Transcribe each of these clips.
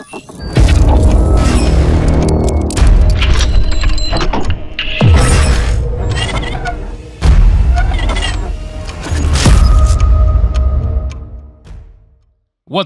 What's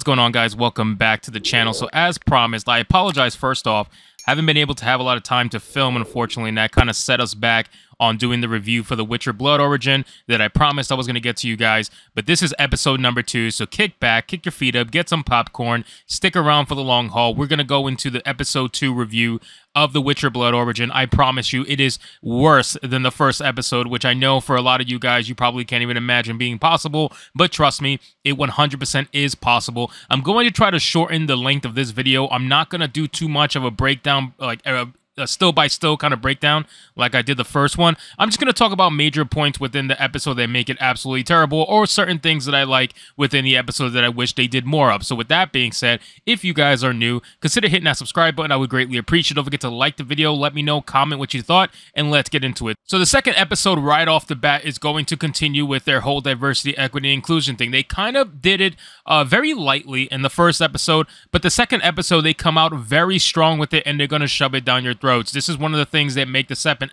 going on, guys? Welcome back to the channel. So as promised, I apologize first off. Haven't been able to have a lot of time to film, unfortunately, and that kind of set us back on doing the review for The Witcher Blood Origin that I promised I was going to get to you guys. But this is episode number 2, so kick back, kick your feet up, get some popcorn, stick around for the long haul. We're going to go into the episode 2 review of The Witcher Blood Origin. I promise you, it is worse than the first episode, which I know for a lot of you guys, you probably can't even imagine being possible, but trust me, it 100% is possible. I'm going to try to shorten the length of this video. I'm not going to do too much of a breakdown, like a still by still kind of breakdown like I did the first one. I'm just going to talk about major points within the episode that make it absolutely terrible, or certain things that I like within the episode that I wish they did more of. So with that being said, if you guys are new, consider hitting that subscribe button. I would greatly appreciate it. Don't forget to like the video, let me know, comment what you thought, and let's get into it. So the second episode right off the bat is going to continue with their whole diversity, equity, and inclusion thing. They kind of did it very lightly in the first episode, but the second episode, they come out very strong with it, and they're going to shove it down your throats. This is one of the things that make the second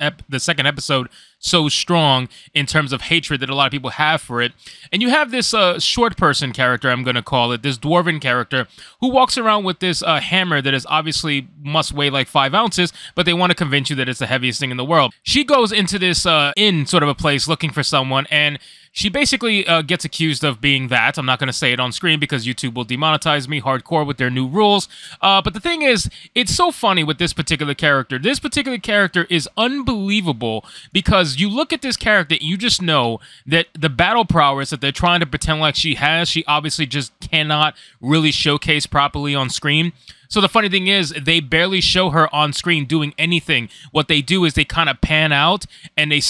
episode so strong in terms of hatred that a lot of people have for it. And you have this short person character, I'm going to call it, this dwarven character, who walks around with this hammer that is obviously must weigh like 5 ounces, but they want to convince you that it's the heaviest thing in the world. She goes into this inn sort of a place looking for someone, and she basically gets accused of being that. I'm not going to say it on screen because YouTube will demonetize me hardcore with their new rules. But the thing is, it's so funny with this particular character. This particular character is unbelievable because you look at this character, you just know that the battle prowess that they're trying to pretend like she has, she obviously just cannot really showcase properly on screen. So the funny thing is, they barely show her on screen doing anything. What they do is they kind of pan out and they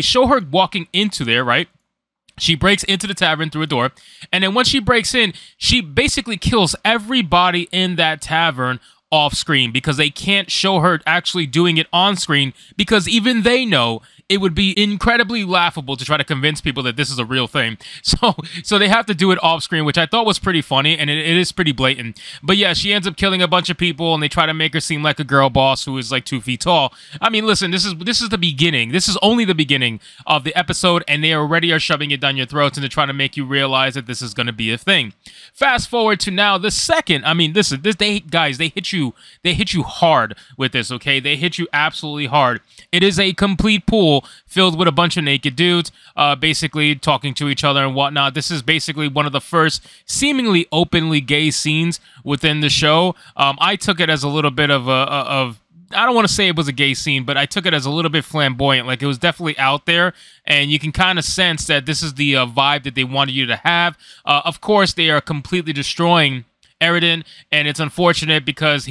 show her walking into there, right? She breaks into the tavern through a door, and then once she breaks in, she basically kills everybody in that tavern off screen because they can't show her actually doing it on screen because even they know it would be incredibly laughable to try to convince people that this is a real thing. So they have to do it off screen, which I thought was pretty funny, and it is pretty blatant. But yeah, she ends up killing a bunch of people, and they try to make her seem like a girl boss who is like 2 feet tall. I mean, listen, this is the beginning. This is only the beginning of the episode, and they already are shoving it down your throats and they're trying to make you realize that this is going to be a thing. Fast forward to now, the second. I mean, listen, guys, they hit you hard with this. Okay, they hit you absolutely hard. It is a complete pool filled with a bunch of naked dudes, basically talking to each other and whatnot. This is basically one of the first seemingly openly gay scenes within the show. I took it as a little bit of I don't want to say it was a gay scene, but I took it as a little bit flamboyant. Like, it was definitely out there, and you can kind of sense that this is the vibe that they wanted you to have. Of course, they are completely destroying Eredin, and it's unfortunate because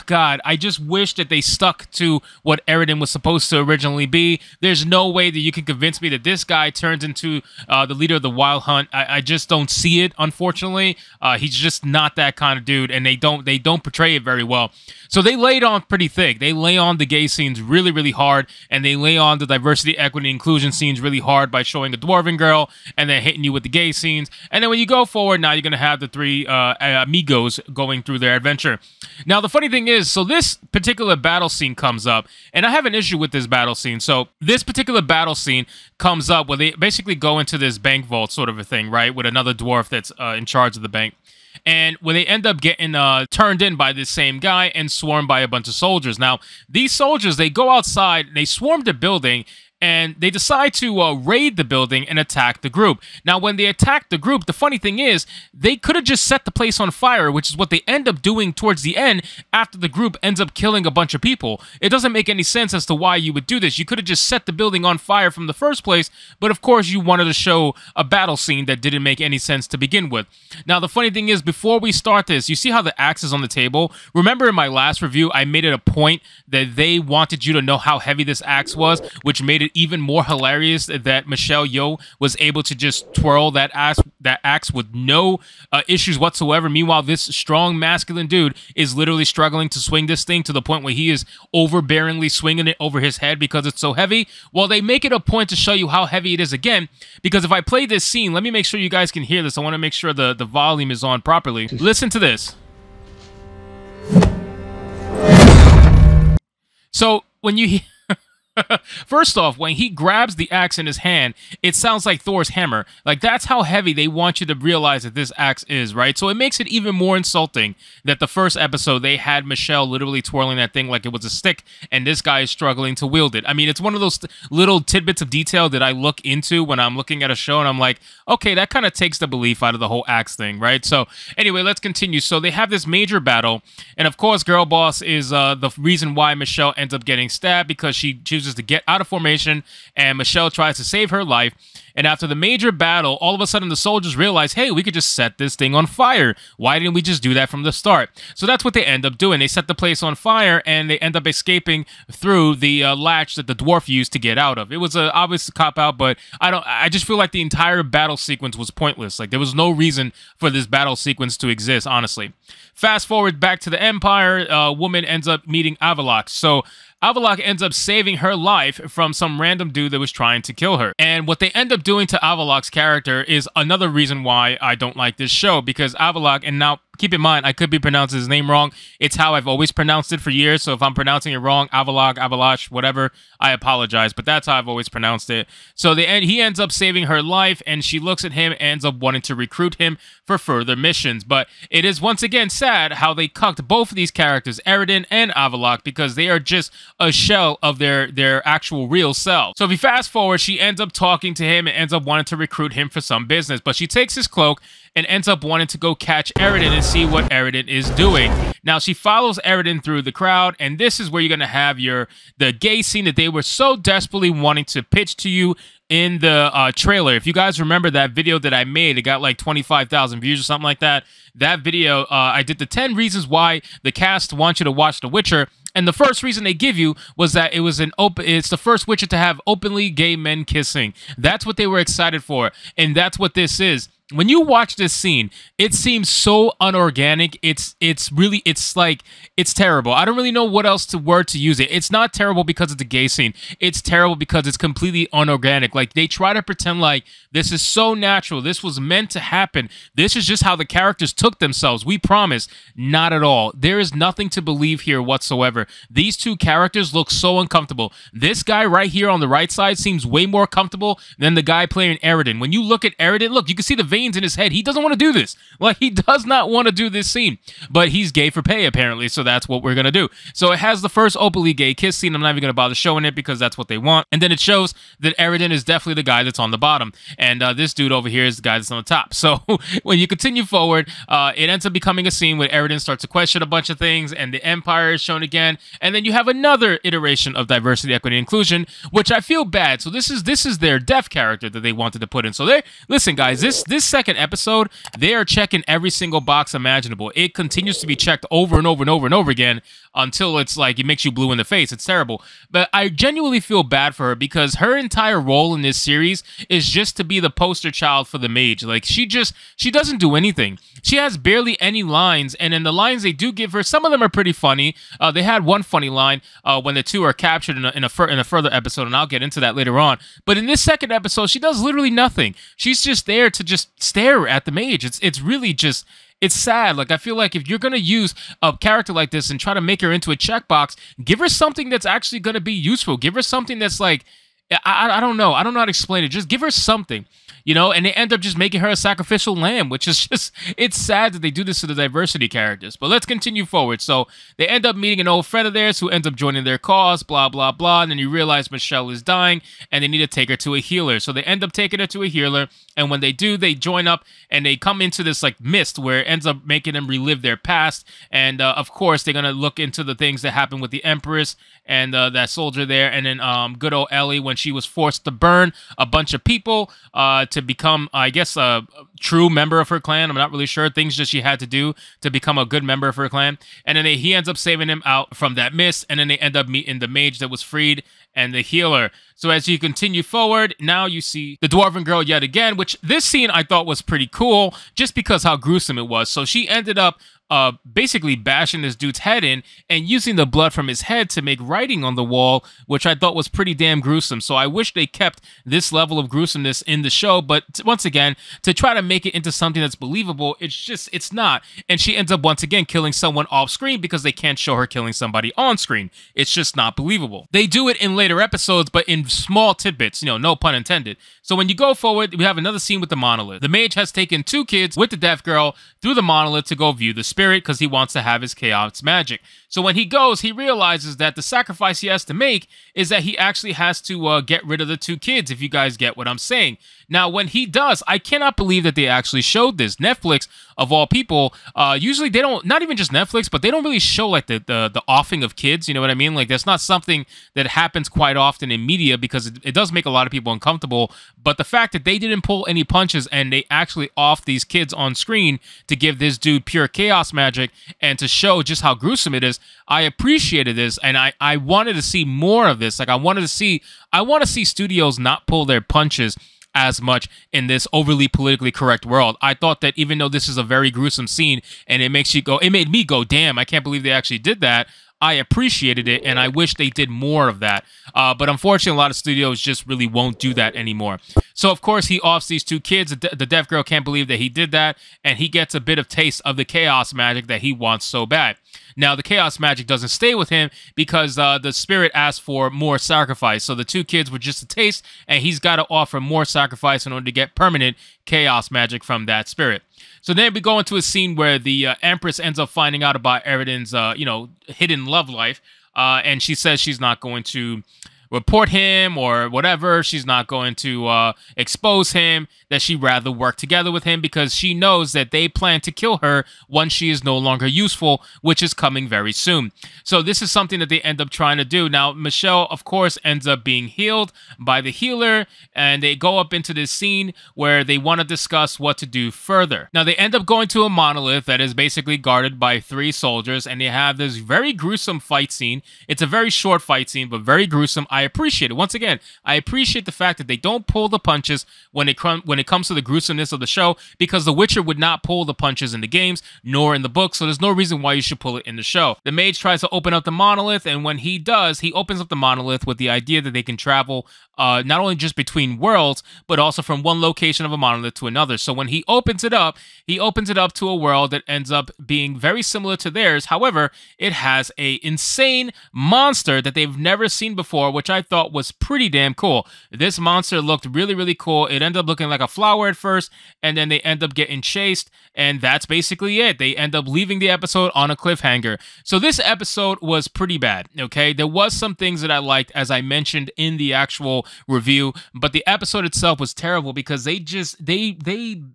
God, I just wish that they stuck to what Eredin was supposed to originally be. There's no way that you can convince me that this guy turns into the leader of the Wild Hunt. I just don't see it, unfortunately. He's just not that kind of dude, and they don't portray it very well. So they lay it on pretty thick. They lay on the gay scenes really, really hard, and they lay on the diversity, equity, inclusion scenes really hard by showing a dwarven girl and then hitting you with the gay scenes. And then when you go forward, now you're going to have the 3 amigos going through their adventure. Now, the funny thing is, so this particular battle scene comes up, and I have an issue with this battle scene. So this particular battle scene comes up where they basically go into this bank vault sort of a thing, right, with another dwarf that's in charge of the bank. And when they end up getting turned in by this same guy and swarmed by a bunch of soldiers. Now, these soldiers, they go outside, they swarm the building, and they decide to raid the building and attack the group. Now, when they attack the group, the funny thing is, they could have just set the place on fire, which is what they end up doing towards the end after the group ends up killing a bunch of people. It doesn't make any sense as to why you would do this. You could have just set the building on fire from the first place, but of course you wanted to show a battle scene that didn't make any sense to begin with. Now, the funny thing is, before we start this, you see how the axe is on the table? Remember in my last review, I made it a point that they wanted you to know how heavy this axe was, which made it even more hilarious that Michelle Yeoh was able to just twirl that axe with no issues whatsoever. Meanwhile, this strong masculine dude is literally struggling to swing this thing to the point where he is overbearingly swinging it over his head because it's so heavy. Well, they make it a point to show you how heavy it is again, because if I play this scene, let me make sure you guys can hear this. I want to make sure the volume is on properly. Listen to this. So when you first off, when he grabs the axe in his hand, it sounds like Thor's hammer. Like, that's how heavy they want you to realize that this axe is, right? So it makes it even more insulting that the first episode, they had Michelle literally twirling that thing like it was a stick, and this guy is struggling to wield it. I mean, it's one of those little tidbits of detail that I look into when I'm looking at a show, and I'm like, okay, that kind of takes the belief out of the whole axe thing, right? So anyway, let's continue. So they have this major battle, and of course, Girl Boss is the reason why Michelle ends up getting stabbed, because she chooses to get out of formation, and Michelle tries to save her life. And after the major battle, all of a sudden the soldiers realize, hey, we could just set this thing on fire. Why didn't we just do that from the start? So that's what they end up doing. They set the place on fire, and they end up escaping through the latch that the dwarf used to get out of. It was an obvious cop-out, but I just feel like the entire battle sequence was pointless. Like, there was no reason for this battle sequence to exist, honestly. Fast forward back to the Empire, woman ends up meeting Avallac'h. So Avallac'h ends up saving her life from some random dude that was trying to kill her. And what they end up doing to Avallac'h's character is another reason why I don't like this show, because Avallac'h, and now keep in mind, I could be pronouncing his name wrong. It's how I've always pronounced it for years, so if I'm pronouncing it wrong, Avallac'h, Avallac'h, whatever, I apologize, but that's how I've always pronounced it. So he ends up saving her life, and she looks at him and ends up wanting to recruit him for further missions. But it is once again sad how they cucked both of these characters, Eredin and Avallac'h, because they are just a shell of their actual real selves. So if you fast forward, she ends up talking to him and ends up wanting to recruit him for some business, but she takes his cloak and ends up wanting to go catch Eredin and see what Eredin is doing. Now, she follows Eredin through the crowd, and this is where you're going to have the gay scene that they were so desperately wanting to pitch to you in the trailer. If you guys remember that video that I made, it got like 25,000 views or something like that. That video, I did the 10 reasons why the cast wants you to watch The Witcher. And the first reason they give you was that it's the first Witcher to have openly gay men kissing. That's what they were excited for, and that's what this is. When you watch this scene, it seems so unorganic. It's terrible. I don't really know what else word to use it. It's not terrible because it's a gay scene. It's terrible because it's completely unorganic. Like, they try to pretend like this is so natural. This was meant to happen. This is just how the characters took themselves. We promise. Not at all. There is nothing to believe here whatsoever. These two characters look so uncomfortable. This guy right here on the right side seems way more comfortable than the guy playing Eredin. When you look at Eredin, look, you can see the veins in his head. He doesn't want to do this. Like, he does not want to do this scene. But he's gay for pay, apparently, so that's what we're going to do. So it has the first openly gay kiss scene. I'm not even going to bother showing it because that's what they want. And then it shows that Eredin is definitely the guy that's on the bottom. And this dude over here is the guy that's on the top. So when you continue forward, it ends up becoming a scene where Eredin starts to question a bunch of things, and the Empire is shown again. And then you have another iteration of diversity, equity, inclusion, which I feel bad. So this is their deaf character that they wanted to put in. So listen, guys, this second episode, they are checking every single box imaginable. It continues to be checked over and over and over and over again until it's like it makes you blue in the face. It's terrible. But I genuinely feel bad for her because her entire role in this series is just to be the poster child for the mage. Like, she doesn't do anything. She has barely any lines, and in the lines they do give her, some of them are pretty funny. They had one funny line when the two are captured in a further episode, and I'll get into that later on. But in this second episode, she does literally nothing. She's just there to just stare at the mage. It's really just... It's sad. Like, I feel like if you're going to use a character like this and try to make her into a checkbox, give her something that's actually going to be useful. Give her something that's like, I don't know. I don't know how to explain it. Just give her something, you know? And they end up just making her a sacrificial lamb, which is just, it's sad that they do this to the diversity characters. But let's continue forward. So they end up meeting an old friend of theirs who ends up joining their cause, blah, blah, blah. And then you realize Michelle is dying and they need to take her to a healer. So they end up taking her to a healer. And when they do, they join up and they come into this like mist where it ends up making them relive their past. And of course, they're going to look into the things that happened with the Empress and that soldier there. And then good old Ellie, when she was forced to burn a bunch of people to become, I guess, a true member of her clan. I'm not really sure. Things that she had to do to become a good member of her clan. And then he ends up saving him out from that mist. And then they end up meeting the mage that was freed and the healer. So as you continue forward, now you see the Dwarven girl yet again, which this scene I thought was pretty cool just because how gruesome it was. So she ended up basically bashing this dude's head in and using the blood from his head to make writing on the wall, which I thought was pretty damn gruesome. So I wish they kept this level of gruesomeness in the show, but once again, to try to make it into something that's believable, it's not. And she ends up once again killing someone off screen because they can't show her killing somebody on screen. It's just not believable. They do it in later episodes, but in small tidbits, no pun intended. So when you go forward, we have another scene with the monolith. The mage has taken 2 kids with the deaf girl through the monolith to go view the spirit because he wants to have his chaos magic. So when he goes, he realizes that the sacrifice he has to make is that he actually has to get rid of the 2 kids, if you guys get what I'm saying. Now, when he does, I cannot believe that they actually showed this. Netflix, of all people, usually they don't, not even just Netflix, but they don't really show like the offing of kids, you know what I mean? Like that's not something that happens quite often in media because it does make a lot of people uncomfortable. But the fact that they didn't pull any punches and they actually off these kids on screen to give this dude pure chaos magic and to show just how gruesome it is, I appreciated this, and I wanted to see more of this. Like I want to see studios not pull their punches as much in this overly politically correct world. I thought that even though this is a very gruesome scene and it made me go, damn, I can't believe they actually did that. I appreciated it, and I wish they did more of that. But unfortunately, a lot of studios just really won't do that anymore. So, of course, he offs these 2 kids. The deaf girl can't believe that he did that, and he gets a bit of taste of the chaos magic that he wants so bad. Now, the chaos magic doesn't stay with him because the spirit asked for more sacrifice. So the 2 kids were just a taste, and he's got to offer more sacrifice in order to get permanent chaos magic from that spirit. So then we go into a scene where the Empress ends up finding out about Eridan's, hidden love life, and she says she's not going to report him or whatever. She's not going to expose him, that she'd rather work together with him because she knows that they plan to kill her once she is no longer useful, which is coming very soon. So this is something that they end up trying to do. Now, Michelle, of course, ends up being healed by the healer, and they go up into this scene where they want to discuss what to do further. Now, they end up going to a monolith that is basically guarded by 3 soldiers, and they have this very gruesome fight scene. It's a very short fight scene, but very gruesome. I appreciate it. Once again, I appreciate the fact that they don't pull the punches when it comes to the gruesomeness of the show, because The Witcher would not pull the punches in the games nor in the book, so there's no reason why you should pull it in the show. The mage tries to open up the monolith, and when he does, he opens up the monolith with the idea that they can travel not only just between worlds, but also from one location of a monolith to another. So when he opens it up to a world that ends up being very similar to theirs. However, it has a insane monster that they've never seen before, which I thought was pretty damn cool. This monster looked really, really cool. It ended up looking like a flower at first, and then they end up getting chased, and that's basically it. They end up leaving the episode on a cliffhanger. So this episode was pretty bad, okay? There was some things that I liked, as I mentioned in the actual review, but the episode itself was terrible because they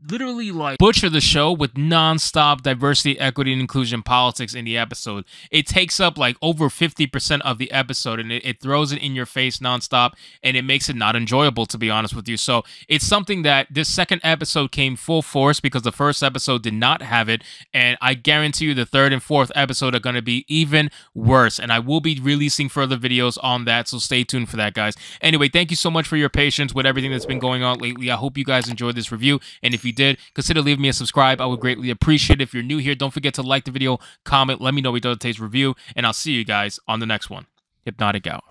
literally like butcher the show with non-stop diversity, equity, and inclusion politics in the episode. It takes up like over 50% of the episode, and it throws it in your face non-stop, and it makes it not enjoyable, to be honest with you. So it's something that this second episode came full force because the first episode did not have it, and I guarantee you the 3rd and 4th episode are going to be even worse, and I will be releasing further videos on that, so stay tuned for that, guys. Anyway, thank you so much for your patience with everything that's been going on lately. I hope you guys enjoyed this review, and if you did, consider leaving me a subscribe. I would greatly appreciate it. If you're new here, don't forget to like the video, comment, let me know what you thought of today's review, and I'll see you guys on the next one. Hypnotic out.